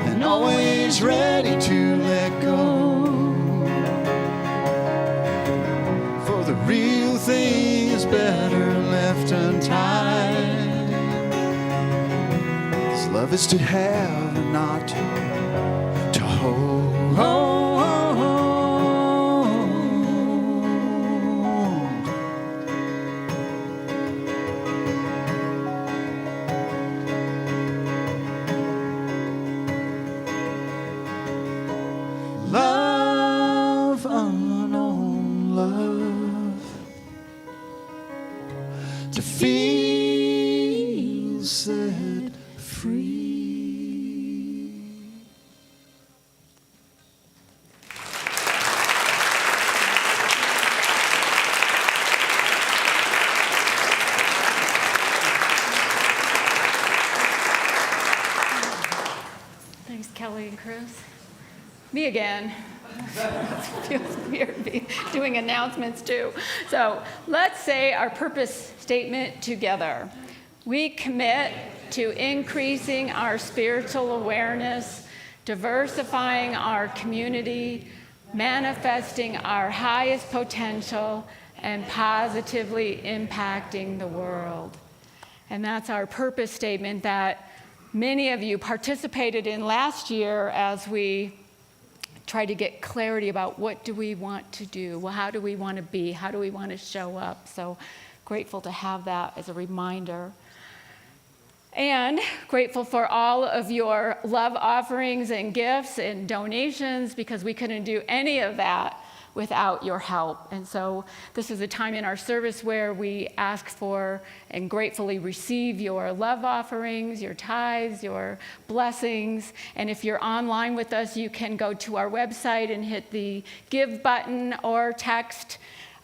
and always ready to let go. For the real thing is better left untied. 'Cause love is to have and not to hold. Love, unknown love, to feel set free. Thanks, Kelly and Chris. Me again. It feels weird doing announcements too. So let's say our purpose statement together. We commit to increasing our spiritual awareness, diversifying our community, manifesting our highest potential, and positively impacting the world. And that's our purpose statement that many of you participated in last year as we tried to get clarity about what do we want to do, well, how do we want to be, how do we want to show up. So grateful to have that as a reminder. And grateful for all of your love offerings and gifts and donations, because we couldn't do any of that without your help. And so this is a time in our service where we ask for and gratefully receive your love offerings, your tithes, your blessings. And if you're online with us, you can go to our website and hit the give button or text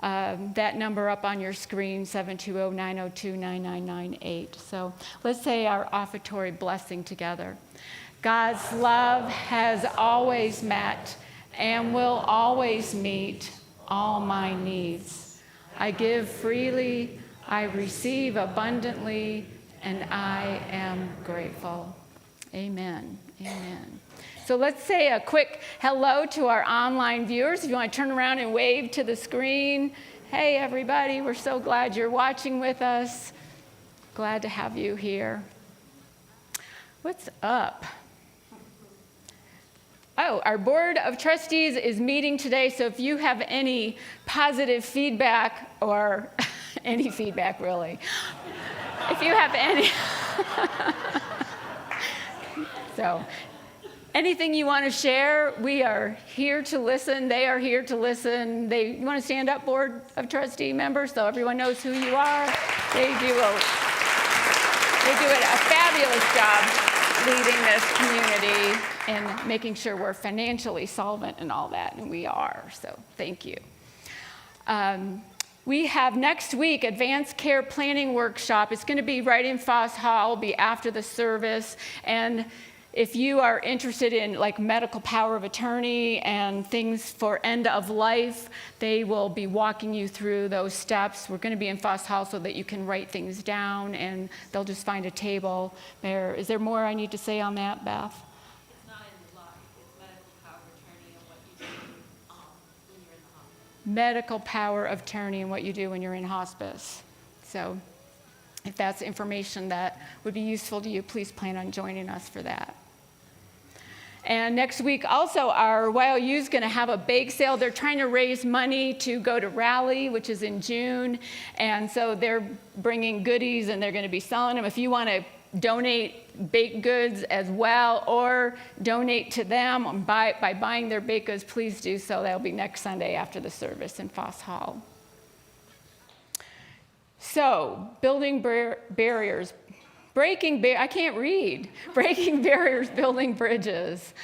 that number up on your screen, 720-902-9998. So let's say our offertory blessing together. God's love has always met and will always meet all my needs. I give freely, I receive abundantly, and I am grateful. Amen. Amen. So let's say a quick hello to our online viewers. If you want to turn around and wave to the screen. Hey, everybody, we're so glad you're watching with us. Glad to have you here. What's up? Oh, our Board of Trustees is meeting today, so if you have any positive feedback, or any feedback really, if you have any, so anything you want to share, we are here to listen. They are here to listen. You want to stand up, Board of Trustee members, so everyone knows who you are. They do a fabulous job leading this community and making sure we're financially solvent and all that, and we are, so thank you. We have next week Advanced Care Planning Workshop. It's going to be right in Foss Hall. It'll be after the service, and if you are interested in like medical power of attorney and things for end of life, they will be walking you through those steps. We're going to be in Foss Hall so that you can write things down, and they'll just find a table there. Is there more I need to say on that, Beth? It's not in the law. It's medical power of attorney and what you do when you're in the hospital. Medical power of attorney and what you do when you're in hospice. So if that's information that would be useful to you, please plan on joining us for that. And next week also our YOU is going to have a bake sale. They're trying to raise money to go to Rally, which is in June. And so they're bringing goodies and they're going to be selling them. If you want to donate baked goods as well or donate to them by buying their baked goods, please do so. That'll be next Sunday after the service in Foss Hall. So, building barriers. Breaking barriers, building bridges.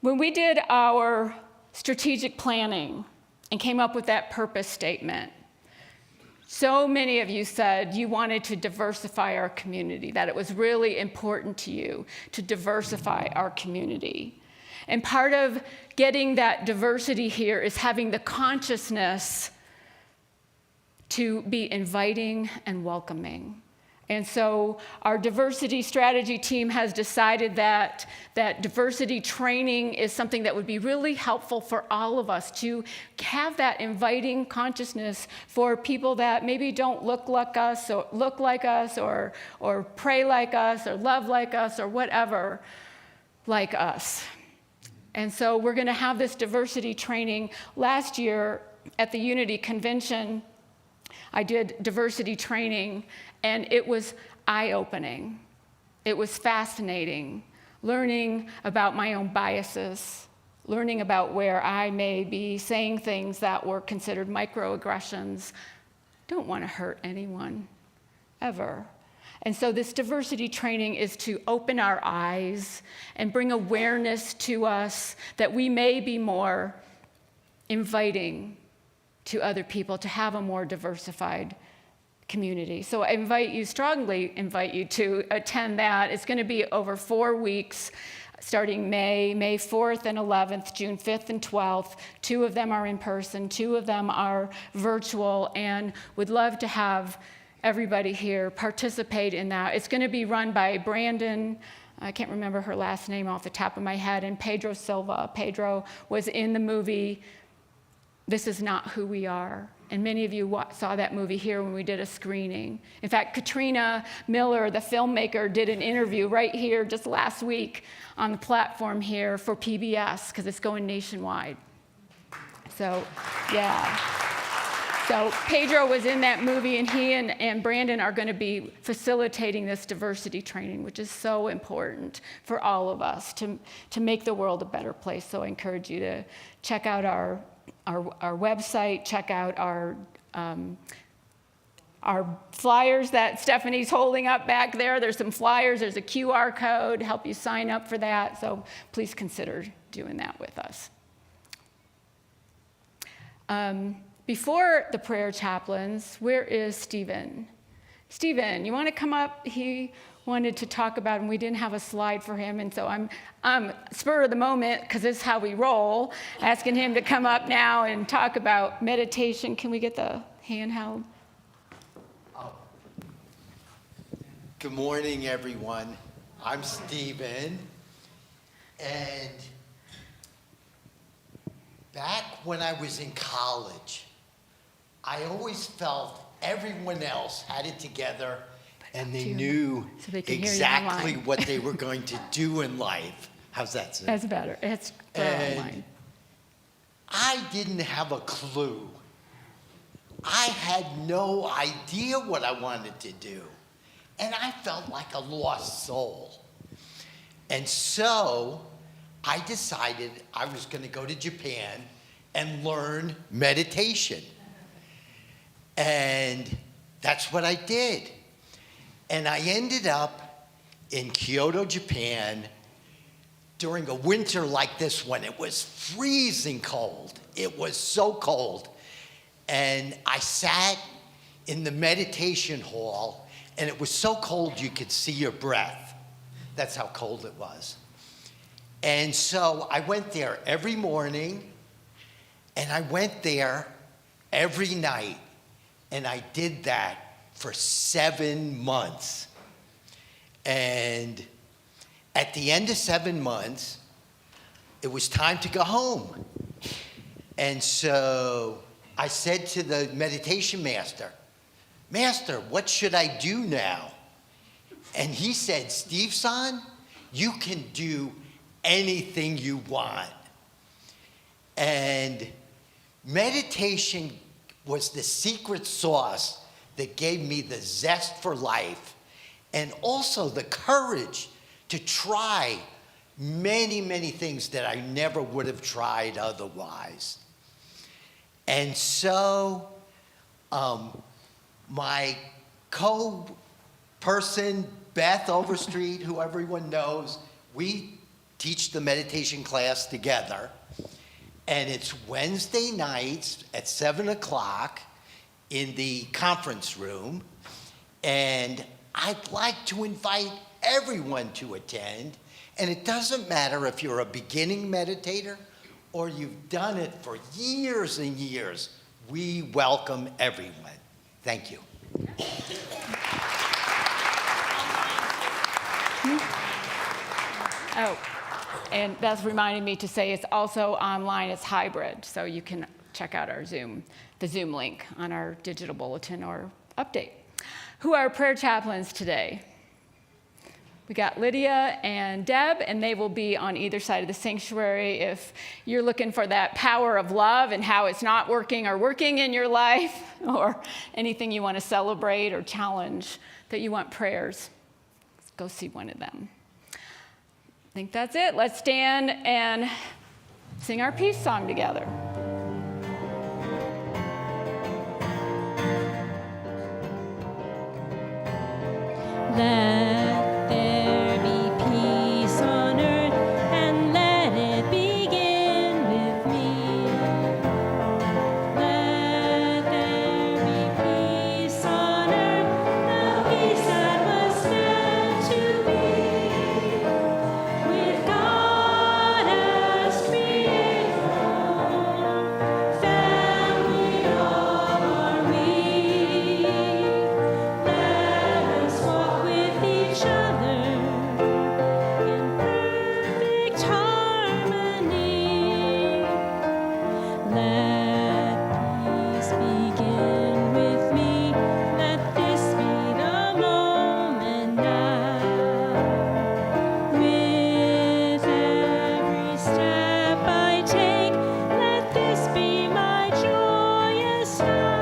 When we did our strategic planning and came up with that purpose statement, so many of you said you wanted to diversify our community, that it was really important to you to diversify our community. And part of getting that diversity here is having the consciousness to be inviting and welcoming. And so our diversity strategy team has decided that diversity training is something that would be really helpful for all of us to have that inviting consciousness for people that maybe don't look like us or pray like us or love like us or whatever like us. And so we're going to have this diversity training. Last year at the Unity Convention, I did diversity training, and it was eye-opening. It was fascinating, learning about my own biases, learning about where I may be saying things that were considered microaggressions. Don't want to hurt anyone, ever. And so this diversity training is to open our eyes and bring awareness to us that we may be more inviting to other people, to have a more diversified community. So I strongly invite you to attend that. It's going to be over 4 weeks, starting May 4th and 11th, June 5th and 12th. 2 of them are in person, 2 of them are virtual, and would love to have everybody here participate in that. It's going to be run by Brandon, I can't remember her last name off the top of my head, and Pedro Silva. Pedro was in the movie This Is Not Who We Are. And many of you saw that movie here when we did a screening. In fact, Katrina Miller, the filmmaker, did an interview right here just last week on the platform here for PBS, because it's going nationwide. So, yeah. So Pedro was in that movie, and he and Brandon are going to be facilitating this diversity training, which is so important for all of us to make the world a better place. So I encourage you to check out our website, check out our flyers that Stephanie's holding up back there. There's some flyers, there's a QR code to help you sign up for that, so please consider doing that with us. before the prayer chaplains, where is Stephen? Stephen, you want to come up? He wanted to talk about, and we didn't have a slide for him, and so I'm spur of the moment, because this is how we roll, asking him to come up now and talk about meditation. Can we get the handheld? Good morning, everyone. I'm Stephen, and back when I was in college, I always felt everyone else had it together and they knew so they can exactly what they were going to do in life. How's that, Sue? That's better. It's online. I didn't have a clue. I had no idea what I wanted to do. And I felt like a lost soul. And so I decided I was going to go to Japan and learn meditation. And that's what I did. And I ended up in Kyoto, Japan, during a winter like this one. It was freezing cold. It was so cold. And I sat in the meditation hall, and it was so cold you could see your breath. That's how cold it was. And so I went there every morning, and I went there every night. And I did that for 7 months. And at the end of 7 months, it was time to go home. And so I said to the meditation master, "Master, what should I do now?" And he said, "Steve-san, you can do anything you want." And meditation was the secret sauce that gave me the zest for life and also the courage to try many, many things that I never would have tried otherwise. And so my co-person, Beth Overstreet, who everyone knows, we teach the meditation class together. And it's Wednesday nights at 7 o'clock in the conference room. And I'd like to invite everyone to attend. And it doesn't matter if you're a beginning meditator or you've done it for years and years. We welcome everyone. Thank you. Oh, and that's reminding me to say it's also online, it's hybrid, so you can check out our Zoom, the Zoom link on our digital bulletin or update. Who are prayer chaplains today? We got Lydia and Deb, and they will be on either side of the sanctuary. If you're looking for that power of love and how it's not working or working in your life, or anything you want to celebrate or challenge that you want prayers, go see one of them. I think that's it. Let's stand and sing our peace song together. Let there be peace on earth, and let it begin with me. Let there be peace on earth, the peace that was meant to be. With God as creator, family all are we. Let us walk with each other in perfect harmony. Let peace begin with me. Let this be the moment now. With every step I take, let this be my joyous now.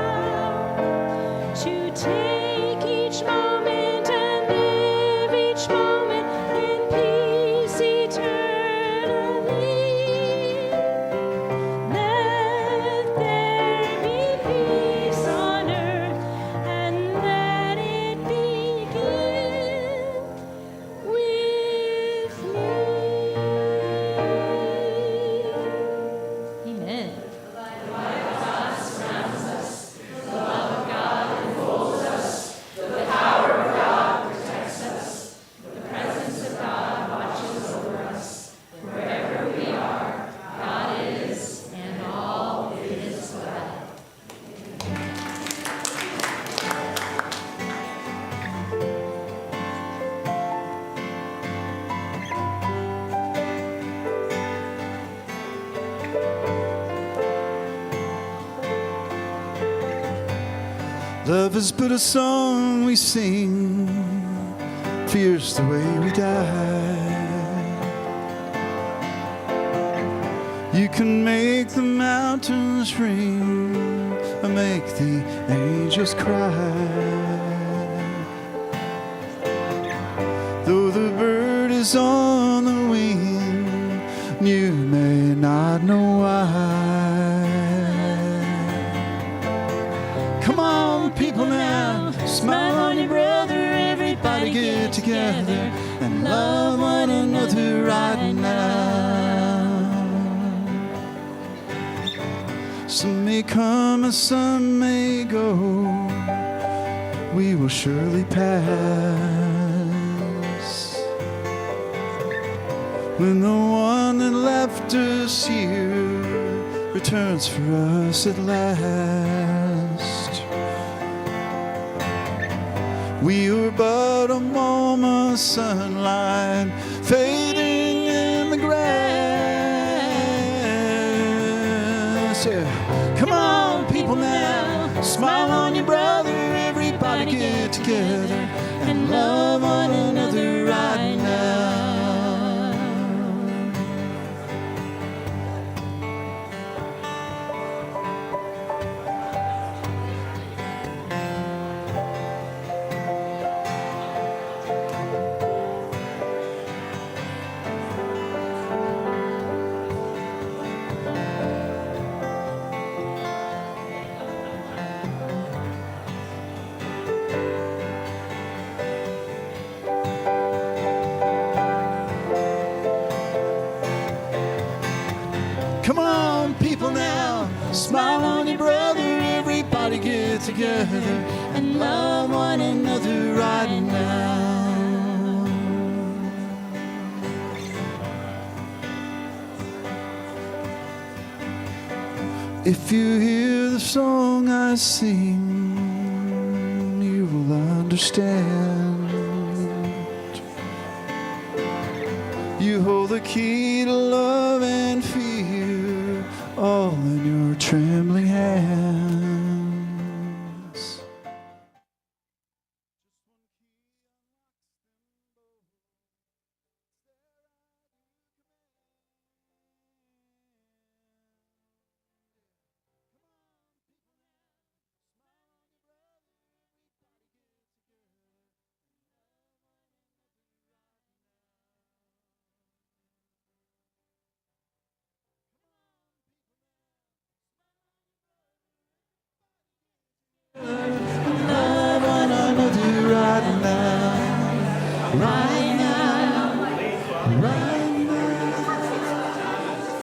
To take each moment and live each moment in peace eternally. Let there be peace on earth, and let it begin with me. Amen. Love is but a song we sing, fear's the way we die. You can make the mountains ring or make the angels cry. Though the bird is on the wing, you may not know why. Come on, people now, smile on your brother. Everybody get together and love one another right now. Some may come and some may go, we will surely pass. When the one that left us here returns for us at last. We were but a moment's sunlight fading in the grass. Yeah. Come on, people now, smile on your brother. Everybody get together and love one another right now. Come on, people now, smile on your brother. Everybody get together and love one another right now. If you hear the song I sing, you will understand. You hold the key to love and fear, all in your trembling hands. Love one another right now, right